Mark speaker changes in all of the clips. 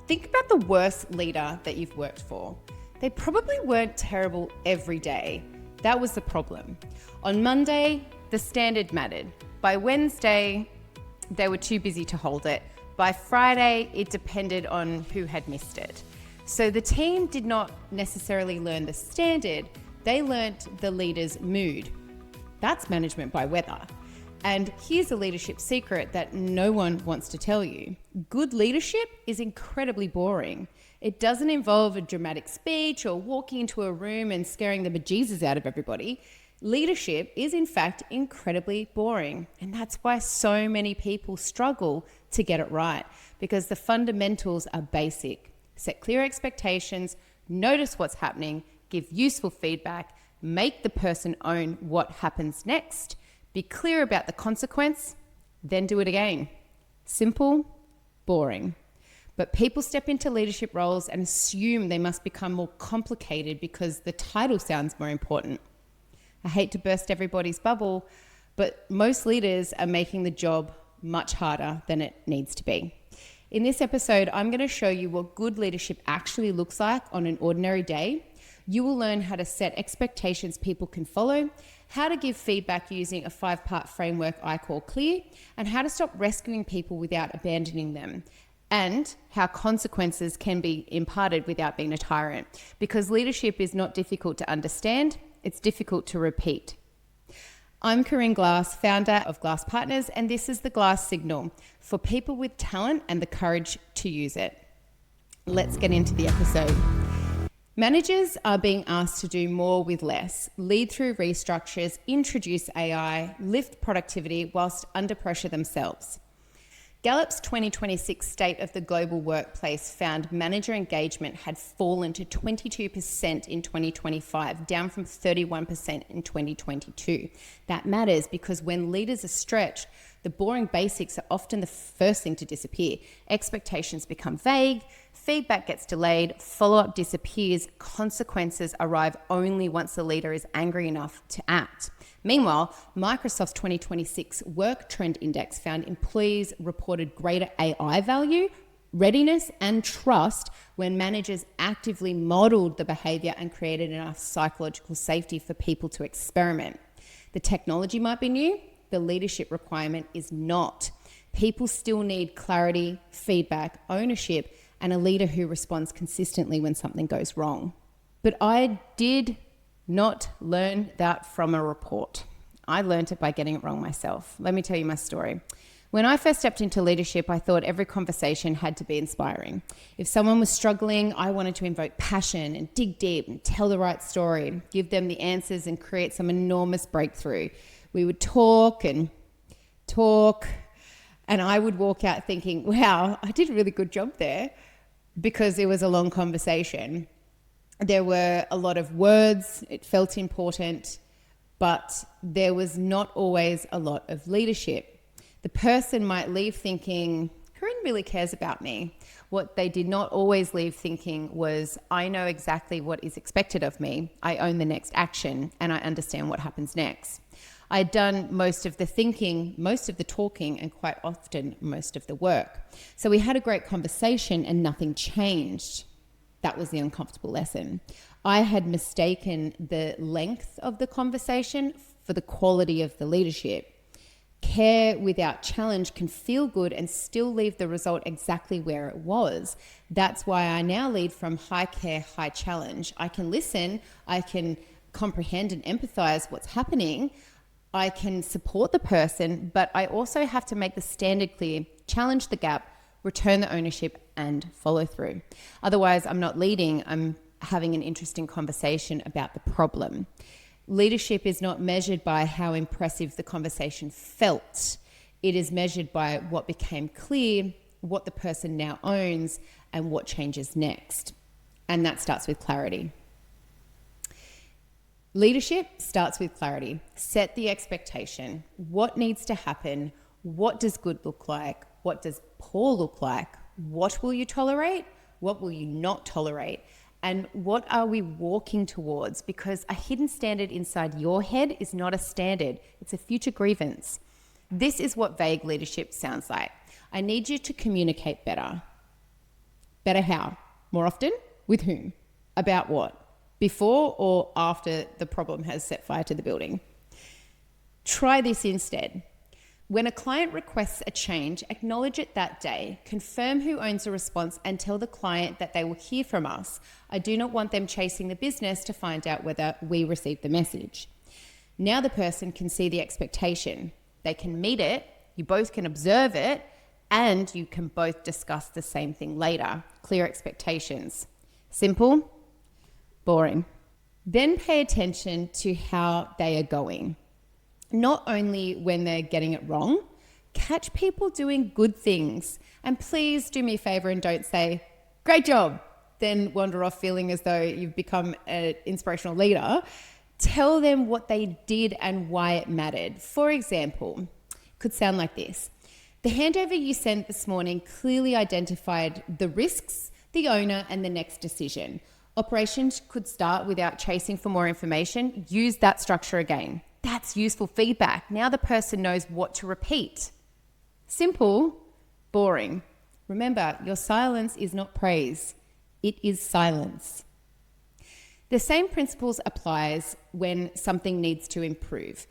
Speaker 1: Think about the worst leader that you've worked for. They probably weren't terrible every day. That was the problem. On Monday, the standard mattered. By Wednesday, they were too busy to hold it. By Friday, it depended on who had missed it. So the team did not necessarily learn the standard, they learnt the leader's mood. That's management by weather. And here's a leadership secret that no one wants to tell you. Good leadership is incredibly boring. It doesn't involve a dramatic speech or walking into a room and scaring the bejesus out of everybody. Leadership is in fact incredibly boring. And that's why so many people struggle to get it right, because the fundamentals are basic. Set clear expectations, notice what's happening, give useful feedback, make the person own what happens next, be clear about the consequence, then do it again. Simple, boring. But people step into leadership roles and assume they must become more complicated because the title sounds more important. I hate to burst everybody's bubble, but most leaders are making the job much harder than it needs to be. In this episode, I'm going to show you what good leadership actually looks like on an ordinary day. You will learn how to set expectations people can follow, how to give feedback using a 5-part framework I call C.L.E.A.R, and how to stop rescuing people without abandoning them, and how consequences can be imparted without being a tyrant. Because leadership is not difficult to understand, it's difficult to repeat. I'm Corinne Glass, founder of Glass Partners, and this is the Glass Signal for people with talent and the courage to use it. Let's get into the episode. Managers are being asked to do more with less, lead through restructures, introduce AI, lift productivity whilst under pressure themselves. Gallup's 2026 State of the Global Workplace found manager engagement had fallen to 22% in 2025, down from 31% in 2022. That matters because when leaders are stretched, the boring basics are often the first thing to disappear. Expectations become vague, feedback gets delayed, follow-up disappears, consequences arrive only once the leader is angry enough to act. Meanwhile, Microsoft's 2026 Work Trend Index found employees reported greater AI value, readiness, and trust when managers actively modeled the behavior and created enough psychological safety for people to experiment. The technology might be new, the leadership requirement is not. People still need clarity, feedback, ownership, and a leader who responds consistently when something goes wrong. But I did not learn that from a report. I learned it by getting it wrong myself. Let me tell you my story. When I first stepped into leadership, I thought every conversation had to be inspiring. If someone was struggling, I wanted to invoke passion and dig deep and tell the right story, give them the answers and create some enormous breakthrough. We would talk, and I would walk out thinking, wow, I did a really good job there, because it was a long conversation. There were a lot of words, it felt important, but there was not always a lot of leadership. The person might leave thinking, Corinne really cares about me. What they did not always leave thinking was, I know exactly what is expected of me. I own the next action, and I understand what happens next. I had done most of the thinking, most of the talking, and quite often most of the work. So we had a great conversation and nothing changed. That was the uncomfortable lesson. I had mistaken the length of the conversation for the quality of the leadership. Care without challenge can feel good and still leave the result exactly where it was. That's why I now lead from high care, high challenge. I can listen, I can comprehend and empathize what's happening. I can support the person, but I also have to make the standard clear, challenge the gap, return the ownership, and follow through. Otherwise, I'm not leading, I'm having an interesting conversation about the problem. Leadership is not measured by how impressive the conversation felt. It is measured by what became clear, what the person now owns, and what changes next. And that starts with clarity. Leadership starts with clarity. Set the expectation. What needs to happen? What does good look like? What does poor look like? What will you tolerate? What will you not tolerate? And what are we walking towards? Because a hidden standard inside your head is not a standard. It's a future grievance. This is what vague leadership sounds like. I need you to communicate better. Better how? More often? With whom? About what? Before or after the problem has set fire to the building? Try this instead. When a client requests a change, acknowledge it that day, confirm who owns the response, and tell the client that they will hear from us. I do not want them chasing the business to find out whether we received the message. Now the person can see the expectation. They can meet it, you both can observe it, and you can both discuss the same thing later. Clear expectations. Simple, boring. Then pay attention to how they are going. Not only when they're getting it wrong, catch people doing good things. And please do me a favor and don't say, great job, then wander off feeling as though you've become an inspirational leader. Tell them what they did and why it mattered. For example, it could sound like this. The handover you sent this morning clearly identified the risks, the owner, and the next decision. Operations could start without chasing for more information. Use that structure again. That's useful feedback. Now the person knows what to repeat. Simple, boring. Remember, your silence is not praise. It is silence. The same principles applies when something needs to improve.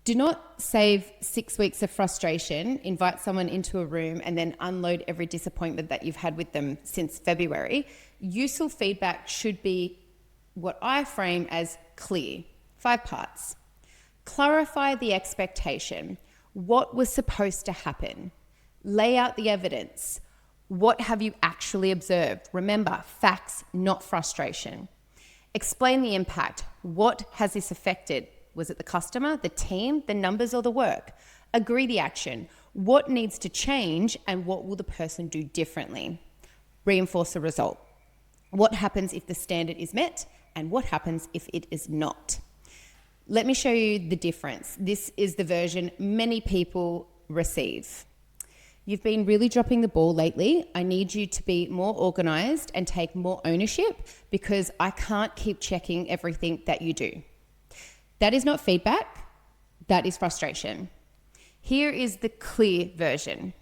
Speaker 1: Do not save 6 weeks of frustration, invite someone into a room and then unload every disappointment that you've had with them since February. Useful feedback should be what I frame as clear. 5 parts. Clarify the expectation. What was supposed to happen? Lay out the evidence. What have you actually observed? Remember, facts, not frustration. Explain the impact. What has this affected? Was it the customer, the team, the numbers, or the work? Agree the action. What needs to change and what will the person do differently? Reinforce the result. What happens if the standard is met and what happens if it is not? Let me show you the difference. This is the version many people receive. You've been really dropping the ball lately. I need you to be more organized and take more ownership because I can't keep checking everything that you do. That is not feedback, that is frustration. Here is the clear version.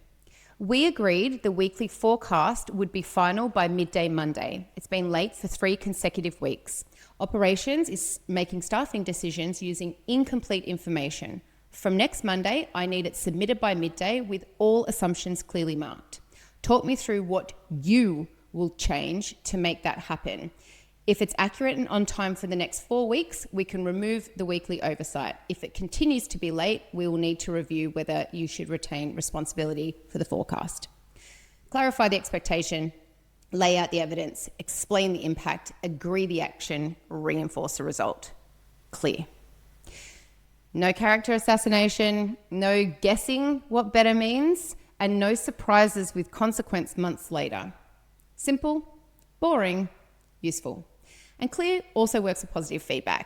Speaker 1: We agreed the weekly forecast would be final by midday Monday. It's been late for 3 consecutive weeks. Operations is making staffing decisions using incomplete information. From next Monday, I need it submitted by midday with all assumptions clearly marked. Talk me through what you will change to make that happen. If it's accurate and on time for the next 4 weeks, we can remove the weekly oversight. If it continues to be late, we will need to review whether you should retain responsibility for the forecast. Clarify the expectation, lay out the evidence, explain the impact, agree the action, reinforce the result. Clear. No character assassination, no guessing what better means, and no surprises with consequence months later. Simple, boring, useful. And clear also works with positive feedback.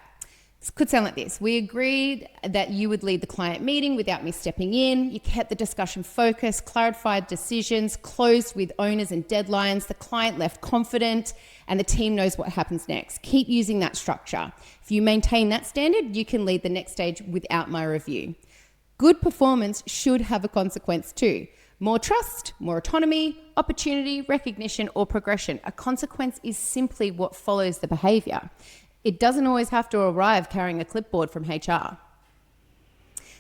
Speaker 1: This could sound like this. We agreed that you would lead the client meeting without me stepping in. You kept the discussion focused, clarified decisions, closed with owners and deadlines. The client left confident and the team knows what happens next. Keep using that structure. If you maintain that standard, you can lead the next stage without my review. Good performance should have a consequence too. More trust, more autonomy, opportunity, recognition, or progression. A consequence is simply what follows the behavior. It doesn't always have to arrive carrying a clipboard from HR.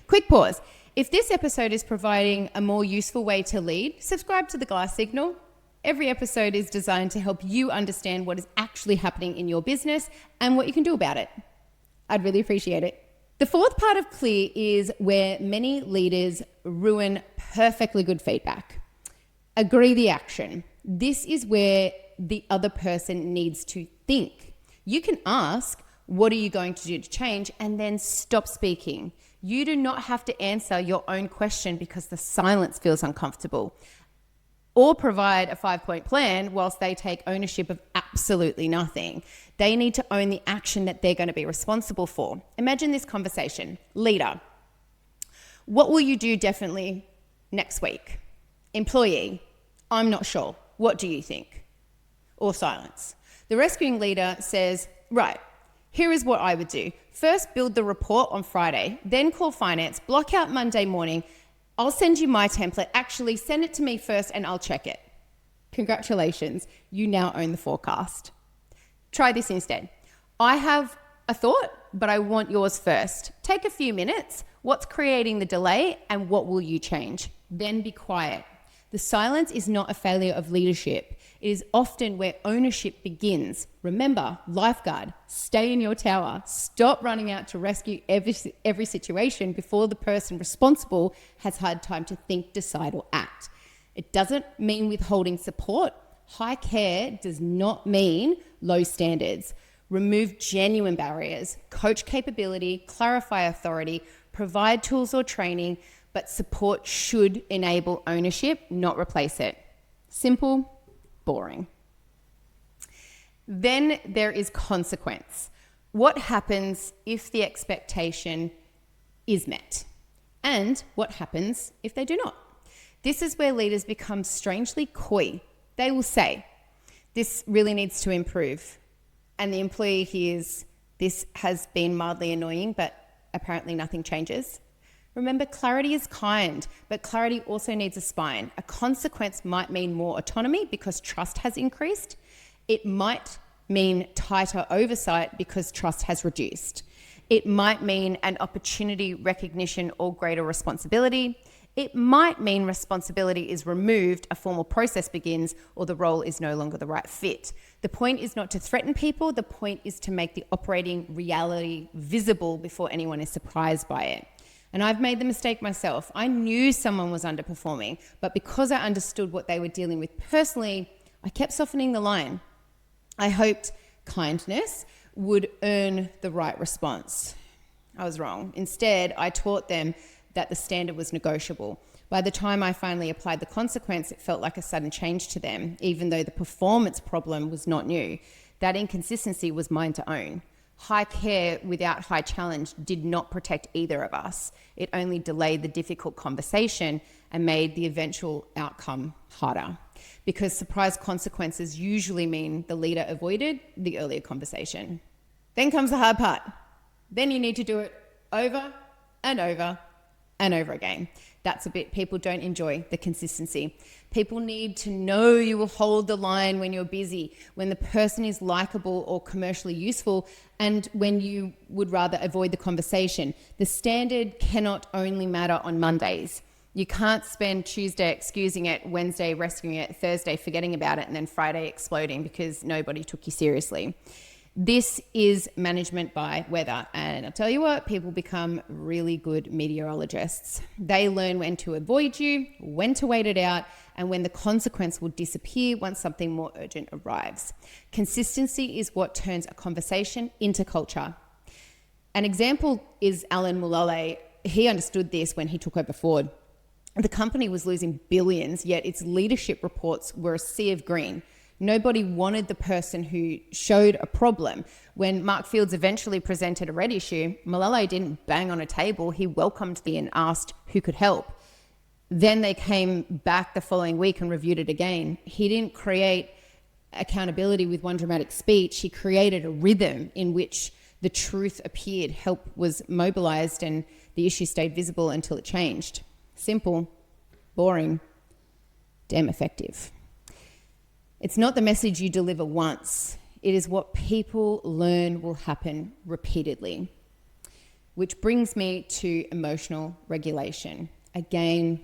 Speaker 1: Quick pause. If this episode is providing a more useful way to lead, subscribe to the Glass Signal. Every episode is designed to help you understand what is actually happening in your business and what you can do about it. I'd really appreciate it. The 4th part of clear is where many leaders ruin perfectly good feedback. Agree the action. This is where the other person needs to think. You can ask, what are you going to do to change? And then stop speaking. You do not have to answer your own question because the silence feels uncomfortable. Or provide a 5-point plan whilst they take ownership of absolutely nothing. They need to own the action that they're going to be responsible for. Imagine this conversation. Leader, what will you do definitely next week? Employee, I'm not sure. What do you think? Or silence. The rescuing leader says, right, here is what I would do. First, build the report on Friday, then call finance, block out Monday morning. I'll send you my template. Actually, send it to me first and I'll check it. Congratulations, you now own the forecast. Try this instead. I have a thought, but I want yours first. Take a few minutes. What's creating the delay and what will you change? Then be quiet. The silence is not a failure of leadership. It is often where ownership begins. Remember, lifeguard, stay in your tower. Stop running out to rescue every situation before the person responsible has had time to think, decide, or act. It doesn't mean withholding support. High care does not mean low standards. Remove genuine barriers, coach capability, clarify authority, provide tools or training, but support should enable ownership, not replace it. Simple, boring. Then there is consequence. What happens if the expectation is met? And what happens if they do not? This is where leaders become strangely coy. They will say, this really needs to improve. And the employee hears, this has been mildly annoying, but apparently nothing changes. Remember, clarity is kind, but clarity also needs a spine. A consequence might mean more autonomy because trust has increased. It might mean tighter oversight because trust has reduced. It might mean an opportunity, recognition, or greater responsibility. It might mean responsibility is removed, a formal process begins, or the role is no longer the right fit. The point is not to threaten people. The point is to make the operating reality visible before anyone is surprised by it. And I've made the mistake myself. I knew someone was underperforming, but because I understood what they were dealing with personally, I kept softening the line. I hoped kindness would earn the right response. I was wrong. Instead, I taught them that the standard was negotiable. By the time I finally applied the consequence, it felt like a sudden change to them, even though the performance problem was not new. That inconsistency was mine to own. High care without high challenge did not protect either of us. It only delayed the difficult conversation and made the eventual outcome harder. Because surprise consequences usually mean the leader avoided the earlier conversation. Then comes the hard part. Then you need to do it over and over and over again. That's a bit people don't enjoy, the consistency. People need to know you will hold the line when you're busy, when the person is likable or commercially useful, and when you would rather avoid the conversation. The standard cannot only matter on Mondays. You can't spend Tuesday excusing it, Wednesday rescuing it, Thursday forgetting about it, and then Friday exploding because nobody took you seriously. This is management by weather, and I'll tell you what, people become really good meteorologists. They learn when to avoid you, when to wait it out, and when the consequence will disappear once something more urgent arrives. Consistency is what turns a conversation into culture. An example is Alan Mulally. He understood this when he took over Ford. The company was losing billions, yet its leadership reports were a sea of green. Nobody wanted the person who showed a problem. When Mark Fields eventually presented a red issue, Mulally didn't bang on a table. He welcomed me and asked who could help. Then they came back the following week and reviewed it again. He didn't create accountability with one dramatic speech. He created a rhythm in which the truth appeared, help was mobilized, and the issue stayed visible until it changed. Simple, boring, damn effective. It's not the message you deliver once. It is what people learn will happen repeatedly. Which brings me to emotional regulation. Again,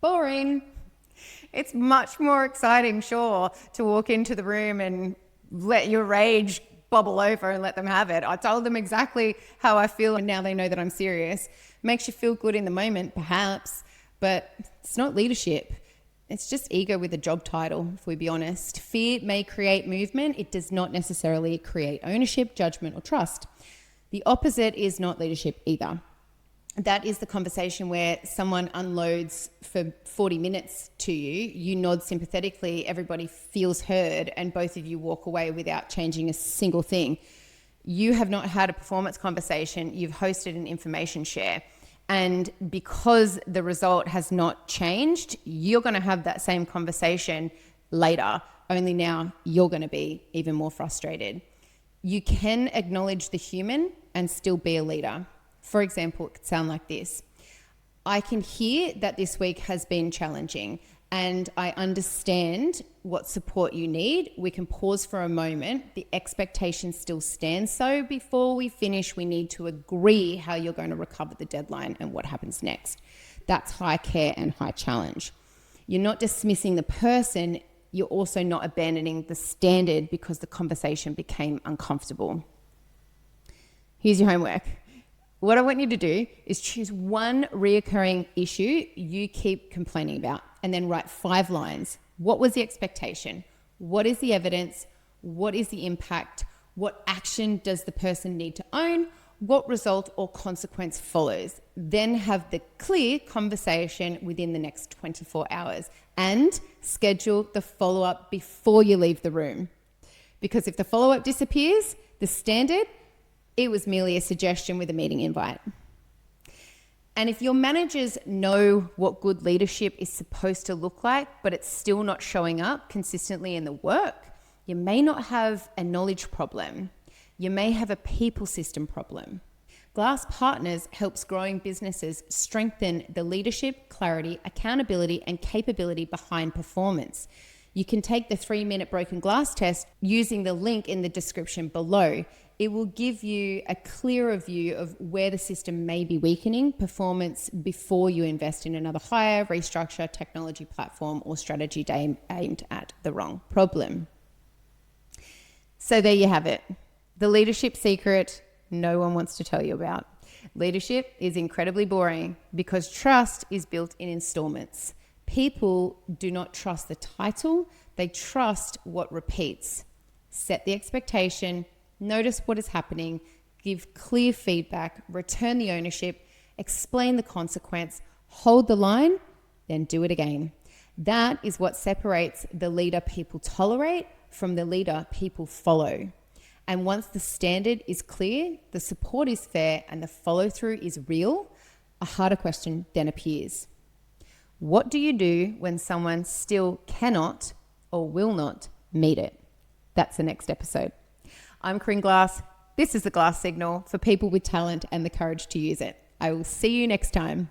Speaker 1: boring. It's much more exciting, sure, to walk into the room and let your rage bubble over and let them have it. I told them exactly how I feel and now they know that I'm serious. Makes you feel good in the moment, perhaps, but it's not leadership. It's just ego with a job title, if we be honest. Fear may create movement. It does not necessarily create ownership, judgment, or trust. The opposite is not leadership either. That is the conversation where someone unloads for 40 minutes to you, you nod sympathetically, everybody feels heard, and both of you walk away without changing a single thing. You have not had a performance conversation, you've hosted an information share. And because the result has not changed, you're going to have that same conversation later, only now you're going to be even more frustrated. You can acknowledge the human and still be a leader. For example, it could sound like this. I can hear that this week has been challenging and I understand what support you need, we can pause for a moment. The expectation still stands. So before we finish, we need to agree how you're going to recover the deadline and what happens next. That's high care and high challenge. You're not dismissing the person. You're also not abandoning the standard because the conversation became uncomfortable. Here's your homework. What I want you to do is choose one reoccurring issue you keep complaining about and then write 5 lines. What was the expectation? What is the evidence? What is the impact? What action does the person need to own? What result or consequence follows? Then have the clear conversation within the next 24 hours and schedule the follow-up before you leave the room. Because if the follow-up disappears, the standard, it was merely a suggestion with a meeting invite. And if your managers know what good leadership is supposed to look like, but it's still not showing up consistently in the work, you may not have a knowledge problem. You may have a people system problem. Glass Partners helps growing businesses strengthen the leadership, clarity, accountability, and capability behind performance. You can take the 3-minute broken glass test using the link in the description below. It will give you a clearer view of where the system may be weakening performance before you invest in another hire, restructure, technology platform, or strategy aimed at the wrong problem. So there you have it. The leadership secret no one wants to tell you about. Leadership is incredibly boring because trust is built in installments. People do not trust the title, they trust what repeats. Set the expectation, notice what is happening, give clear feedback, return the ownership, explain the consequence, hold the line, then do it again. That is what separates the leader people tolerate from the leader people follow. And once the standard is clear, the support is fair, and the follow-through is real, a harder question then appears. What do you do when someone still cannot or will not meet it? That's the next episode. I'm Corinne Glass. This is the Glass Signal for people with talent and the courage to use it. I will see you next time.